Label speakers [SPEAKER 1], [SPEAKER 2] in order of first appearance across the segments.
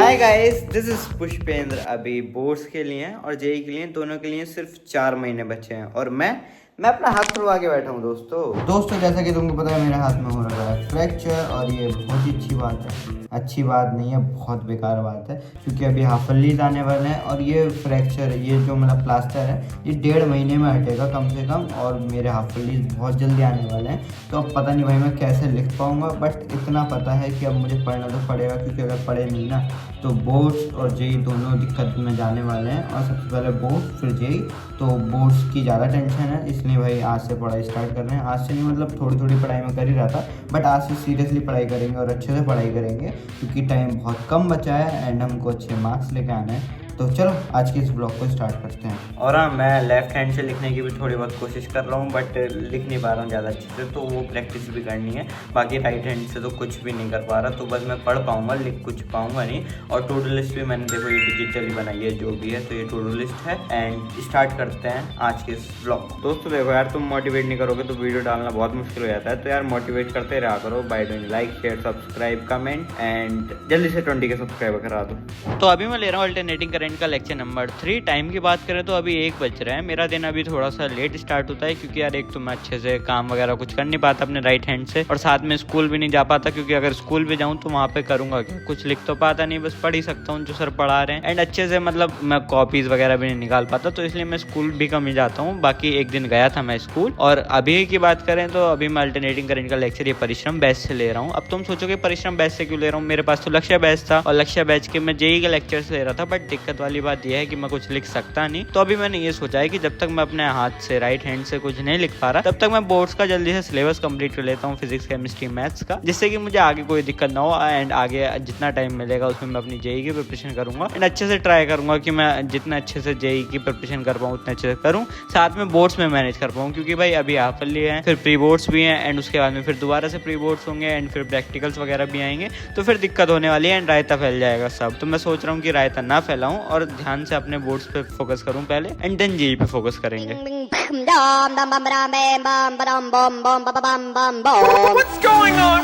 [SPEAKER 1] Hi guys, this is Pushpendra. अभी boards के लिए और जेई के लिए दोनों के लिए सिर्फ 4 महीने बचे हैं और मैं अपना हाथ खुलवा के बैठा हूँ। दोस्तों जैसा कि तुमको पता है मेरे हाथ में हो रहा है फ्रैक्चर, और ये बहुत ही अच्छी बात है। अच्छी बात नहीं है, बहुत बेकार बात है, क्योंकि अभी हाफ फलीज आने वाले हैं और ये फ्रैक्चर, ये जो मतलब प्लास्टर है, ये 1.5 महीने में हटेगा कम से कम, और मेरे हाफ फलीज बहुत जल्दी आने वाले हैं। तो अब पता नहीं भाई मैं कैसे लिख पाऊँगा, बट इतना पता है कि अब मुझे पढ़ना तो पड़ेगा, क्योंकि अगर पढ़े नहीं ना तो बोर्ड्स और जेई दोनों दिक्कत में जाने वाले हैं। और सबसे पहले बोर्ड्स फिर जेई, तो बोर्ड्स की ज़्यादा टेंशन है, इसलिए भाई आज से पढ़ाई स्टार्ट कर रहे हैं। आज से नहीं मतलब थोड़ी थोड़ी पढ़ाई में कर ही रहा था, बट आज से सीरियसली पढ़ाई करेंगे और अच्छे से पढ़ाई करेंगे, क्योंकि टाइम बहुत कम बचा है एंड हमको अच्छे मार्क्स लेके आने हैं। तो चलो आज के इस ब्लॉग को स्टार्ट करते हैं। और हाँ, मैं लेफ्ट हैंड से लिखने की भी थोड़ी बहुत कोशिश कर रहा हूँ, बट लिख नहीं पा रहा हूँ ज़्यादा अच्छे से, तो वो प्रैक्टिस भी करनी है। बाकी राइट हैंड से तो कुछ भी नहीं कर पा रहा, तो बस मैं पढ़ पाऊँगा, लिख कुछ पाऊँगा नहीं। और टू डू लिस्ट भी मैंने देखो ये डिजिटली बनाई है जो भी है, तो ये टू डू लिस्ट है। एंड स्टार्ट करते हैं आज के इस ब्लॉग को। दोस्तों देखो यार, तुम मोटिवेट नहीं करोगे तो वीडियो डालना बहुत मुश्किल हो जाता है, तो यार मोटिवेट करते रहा करो by doing like, share, subscribe, comment, and जल्दी से 20 के सब्सक्राइबर करा दो। तो अभी मैं ले रहा हूँ अल्टरनेटिंग करंट का लेक्चर नंबर 3। टाइम की बात करें तो अभी 1 बज रहा है। मेरा दिन अभी थोड़ा सा लेट स्टार्ट होता है, क्योंकि यार एक तो मैं अच्छे से काम वगैरह कुछ कर नहीं पाता अपने राइट हैंड से, और साथ में स्कूल भी नहीं जा पाता, क्योंकि अगर स्कूल भी जाऊँ तो वहाँ पे करूँगा क्या, कुछ लिख तो पाता नहीं, बस पढ़ ही सकता हूँ जो सर पढ़ा रहे हैं। एंड अच्छे से मतलब मैं कॉपीज वगैरह भी नहीं निकाल पाता, तो इसलिए मैं स्कूल भी कम ही जाता हूँ। बाकी एक दिन गया था मैं स्कूल। और अभी की बात करें तो अभी मैं अल्टरनेटिंग करंट का लेक्चर ये परिश्रम बैच से ले रहा हूँ। अब तुम सोचोगे परिश्रम बैच से क्यों ले रहा हूँ, मेरे पास तो लक्ष्य बैच था, और लक्ष्य बैच के मैं जेई के लेक्चर ले रहा था। बट दिक्कत वाली बात यह है कि मैं कुछ लिख सकता नहीं, तो अभी मैंने ये सोचा है कि जब तक मैं अपने हाथ से राइट हैंड से कुछ नहीं लिख पा रहा, तब तक मैं बोर्ड्स का जल्दी से सिलेबस कंप्लीट कर लेता हूँ, फिजिक्स, केमिस्ट्री, मैथ्स का, जिससे कि मुझे आगे कोई दिक्कत ना हो। एंड आगे जितना टाइम मिलेगा उसमें मैं अपनी जेई की प्रिपरेशन करूंगा, एंड अच्छे से ट्राई करूंगा कि मैं जितना अच्छे से जेई की प्रिपरेशन कर पाऊँ उतना अच्छे से करूँ, साथ में बोर्ड्स में मैनेज कर पाऊँ, क्योंकि भाई अभी हाफ ईयरली है, फिर प्री बोर्ड्स भी हैं, एंड उसके बाद में फिर दोबारा से प्री बोर्ड्स होंगे, एंड फिर प्रैक्टिकल्स वगैरह भी आएंगे, तो फिर दिक्कत होने वाली है, एंड रायता फैल जाएगा सब। तो मैं सोच रहा हूँ कि रायता ना फैलाऊं और ध्यान से अपने बोर्ड्स पे फोकस करूँ पहले, एंड देन जेई पे फोकस करेंगे।
[SPEAKER 2] What's going on?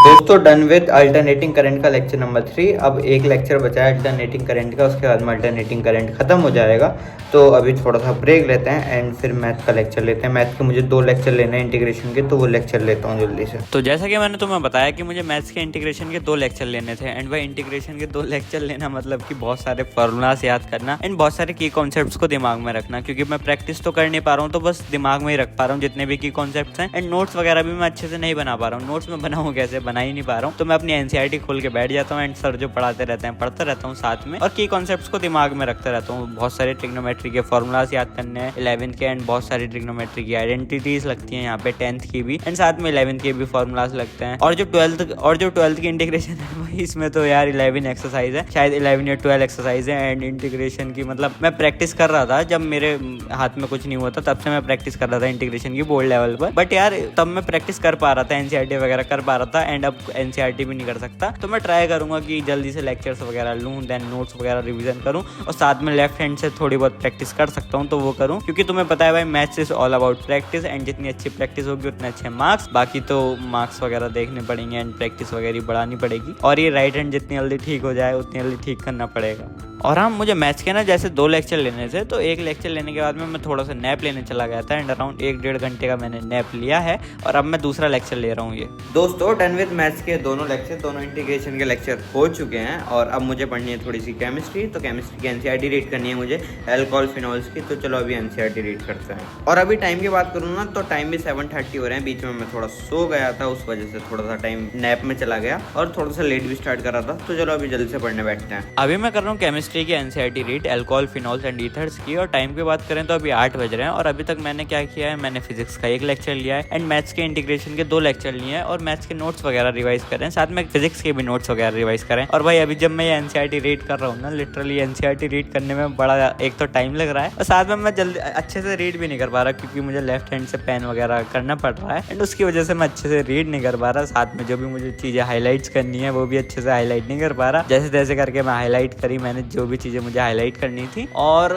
[SPEAKER 1] दोस्तों डन विद अल्टरनेटिंग करंट का लेक्चर नंबर 3। अब एक लेक्चर बचा है अल्टरनेटिंग करंट का, उसके बाद में अल्टरनेटिंग करंट खत्म हो जाएगा। तो अभी थोड़ा सा ब्रेक लेते हैं एंड फिर मैथ का लेक्चर लेते हैं। मैथ के मुझे 2 लेक्चर लेने हैं इंटीग्रेशन के, तो वो लेक्चर लेता हूँ जल्दी से।
[SPEAKER 3] तो जैसा कि मैंने तुम्हें बताया कि मुझे मैथ्स के इंटीग्रेशन के 2 लेक्चर लेने थे, एंड भाई इंटीग्रेशन के 2 लेक्चर लेना मतलब कि बहुत सारे फॉर्मूलास याद करना, एंड बहुत सारे की कॉन्सेप्ट्स को दिमाग में रखना, क्योंकि मैं प्रैक्टिस तो कर नहीं पा रहा हूँ, तो बस दिमाग में ही रख पा रहा हूँ जितने भी की कॉन्सेप्ट्स हैं। एंड नोट्स वगैरह भी मैं अच्छे से नहीं बना पा रहा हूँ। नोट्स में बनाऊँ कैसे, बना ही नहीं पा रहा हूँ। तो मैं अपनी एनसीईआरटी खोल के बैठ जाता हूँ, एंड सर जो पढ़ाते रहते हैं पढ़ता रहता हूँ साथ में, और की कॉन्सेप्ट्स को दिमाग में रखता रहता हूँ। बहुत सारे ट्रिग्नोमेट्री के फॉर्मूलास याद करने हैं 11th के, एंड बहुत सारी ट्रिग्नोमेट्री की आइडेंटिटीज लगती हैं यहाँ पे 10th की भी, एंड साथ में 11th के भी फॉर्मूलास लगते हैं। और जो 12th की इंटीग्रेशन है भाई, इसमें तो यार 11 एक्सरसाइज है, शायद 11 या 12 एक्सरसाइज है। एंड इंटीग्रेशन की मतलब मैं प्रैक्टिस कर रहा था, जब मेरे हाथ में कुछ नहीं हुआ था तब से मैं प्रैक्टिस कर रहा था इंटीग्रेशन की बोर्ड लेवल पर। बट यार तब मैं प्रैक्टिस कर पा रहा था, एनसीईआरटी वगैरह कर पा रहा था, एंड अब एनसीईआरटी भी नहीं कर सकता। तो मैं ट्राई करूंगा कि जल्दी से लेक्चर्स वगैरह लूँ, देन नोट्स वगैरह रिवीजन करूँ, और साथ में लेफ्ट हैंड से थोड़ी बहुत प्रैक्टिस कर सकता हूँ तो वो करूँ, क्योंकि तुम्हें पता है भाई maths is all about practice, and जितनी अच्छी प्रैक्टिस होगी उतने अच्छे मार्क्स। बाकी तो मार्क्स वगैरह देखने पड़ेंगे, एंड प्रैक्टिस वगैरह बढ़ानी पड़ेगी, और ये राइट हैंड जितनी जल्दी ठीक हो जाए उतनी जल्दी ठीक करना पड़ेगा। और हाँ, मुझे मैथ्स के ना जैसे 2 लेक्चर लेने थे, तो एक लेक्चर लेने के बाद में मैं थोड़ा सा नैप लेने चला गया था, एंड अराउंड 1-1.5 घंटे का मैंने नैप लिया है, और अब मैं दूसरा लेक्चर ले रहा हूँ। ये
[SPEAKER 1] दोस्तों डन विद मैथ्स के दोनों लेक्चर, दोनों इंटीग्रेशन के लेक्चर हो चुके हैं, और अब मुझे पढ़नी है थोड़ी सी केमिस्ट्री। तो केमिस्ट्री की एनसीईआरटी रीड करनी है मुझे, अल्कोहल फिनॉल्स की। तो चलो अभी एनसीईआरटी रीड करते हैं। और अभी टाइम की बात करूँ ना, तो टाइम भी 7:30 हो रहे हैं। बीच में मैं थोड़ा सो गया था, उस वजह से थोड़ा सा टाइम नैप में चला गया, और थोड़ा सा लेट भी स्टार्ट कर रहा था। तो चलो अभी जल्दी से पढ़ने बैठते हैं।
[SPEAKER 3] अभी मैं कर रहा हूँ केमिस्ट्री की NCERT read, alcohol, phenols and ethers की। और टाइम की बात करें तो अभी 8 बज रहे हैं, और अभी तक मैंने क्या किया है, मैंने फिजिक्स का 1 लेक्चर लिया है, एंड मैथ्स के इंटीग्रेशन के 2 लेक्चर लिए हैं, और मैथ्स के नोट्स वगैरह रिवाइज करें, साथ में फिजिक्स के भी नोट्स वगैरह रिवाइज करें। और भाई अभी जब मैं ये एनसीईआरटी रीड कर रहा हूँ ना, लिटरली एनसीईआरटी रीड करने में बड़ा एक तो टाइम लग रहा है, और साथ में मैं जल्दी अच्छे से रीड भी नहीं कर पा रहा, क्योंकि मुझे लेफ्ट हैंड से पेन वगैरह करना पड़ रहा है, एंड उसकी वजह से मैं अच्छे से रीड नहीं कर पा रहा। साथ में जो भी मुझे चीजें हाईलाइट्स करनी है वो भी अच्छे से हाईलाइट नहीं कर पा रहा। जैसे तैसे करके मैं हाईलाइट करी, मैंने जो भी चीज़ें मुझे हाईलाइट करनी थी। और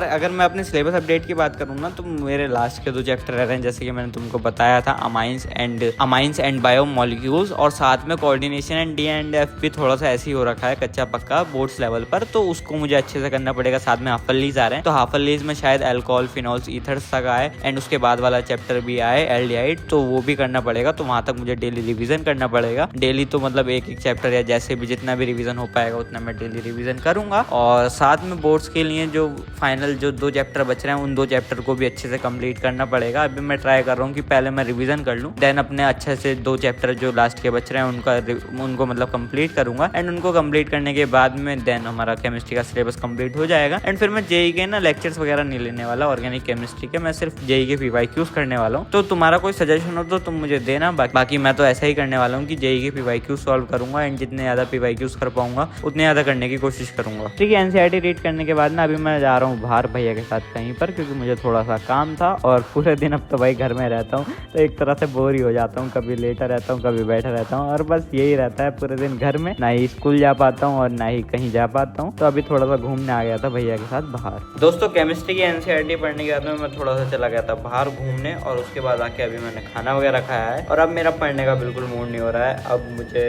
[SPEAKER 3] अगर मैं अपने सिलेबस अपडेट की बात करूँ ना, तो मेरे लास्ट के 2 चैप्टर रह रहे हैं, जैसे कि मैंने तुमको बताया था, अमाइंस एंड बायोमोलिक्यूल्स, और साथ में coordination and D and F भी थोड़ा सा ऐसे ही हो रखा है कच्चा पक्का बोर्ड्स लेवल पर, तो उसको मुझे अच्छे से करना पड़ेगा। साथ में हाफलीज आ रहे हैं, तो हाफलीज में शायद अल्कोहल, फिनॉल्स, ईथर्स तक आए, एंड उसके बाद वाला चैप्टर भी आए एल्डिहाइड, तो वो भी करना पड़ेगा। तो वहां तक मुझे डेली रिवीजन करना पड़ेगा। डेली तो मतलब एक चैप्टर या जैसे भी जितना भी रिवीजन हो पाएगा उतना मैं डेली रिवीजन करूंगा। और साथ में बोर्ड्स के लिए जो फाइनल जो 2 चैप्टर बच रहे हैं, उन 2 चैप्टर को भी अच्छे से कंप्लीट करना पड़ेगा। अभी मैं ट्राई कर रहा हूँ कि पहले मैं रिवीजन कर लूँ, देन अपने अच्छे से 2 चैप्टर जो लास्ट के बच रहे हैं उनको मतलब कंप्लीट करूंगा। एंड उनको कंप्लीट करने के बाद में देन हमारा केमिस्ट्री का सिलेबस कंप्लीट हो जाएगा। एंड फिर मैं जेई के ना लेक्चर्स वगैरह नहीं लेने वाला ऑर्गेनिक केमिस्ट्री के, मैं सिर्फ जेई के पीवाईक्यूज करने वाला हूँ। तो तुम्हारा कोई सजेशन हो तो तुम मुझे देना। बाकी मैं तो ऐसा ही करने वाला हूँ कि जेई के पीवाईक्यूज सॉल्व करूंगा, एंड जितने ज्यादा पीवाईक्यूज कर पाऊंगा उतने ज्यादा करने की कोशिश करूंगा। ठीक है, एनसीईआरटी रीड करने के बाद ना अभी मैं जा रहा हूँ बाहर भैया के साथ कहीं पर, क्योंकि मुझे थोड़ा सा काम था। और पूरे दिन अब तो भाई घर में रहता हूँ, तो एक तरह से बोर ही हो जाता हूँ, कभी लेटा रहता हूँ, कभी बैठा रहता हूँ, और बस यही रहता है पूरे दिन घर में, ना ही स्कूल जा पाता हूँ और ना ही कहीं जा पाता हूँ। तो अभी थोड़ा सा घूमने आ गया था भैया के साथ बाहर। दोस्तों, केमिस्ट्री की एनसीईआरटी पढ़ने के बाद में मैं थोड़ा सा चला गया था बाहर घूमने, और उसके बाद आके अभी मैंने खाना वगैरह खाया है, और अब मेरा पढ़ने का बिल्कुल मूड नहीं हो रहा है। अब मुझे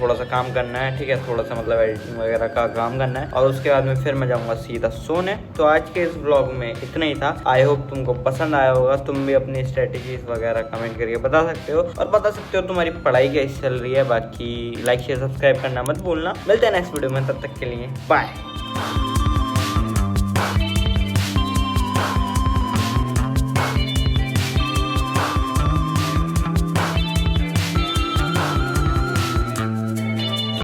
[SPEAKER 3] थोड़ा सा काम करना है, ठीक है, थोड़ा सा मतलब एडिटिंग वगैरह का काम करना है, और उसके बाद में फिर मैं जाऊंगा सीधा सोने। तो आज के इस व्लॉग में इतना ही था। आई होप तुमको पसंद आया होगा। तुम भी अपनी स्ट्रेटेजीज वगैरह कमेंट करके बता सकते हो, और बता सकते हो तुम्हारी पढ़ाई कैसी चल रही है। बाकी लाइक शेयर सब्सक्राइब करना मत भूलना। मिलते हैं नेक्स्ट वीडियो में, तब तक के लिए बाय।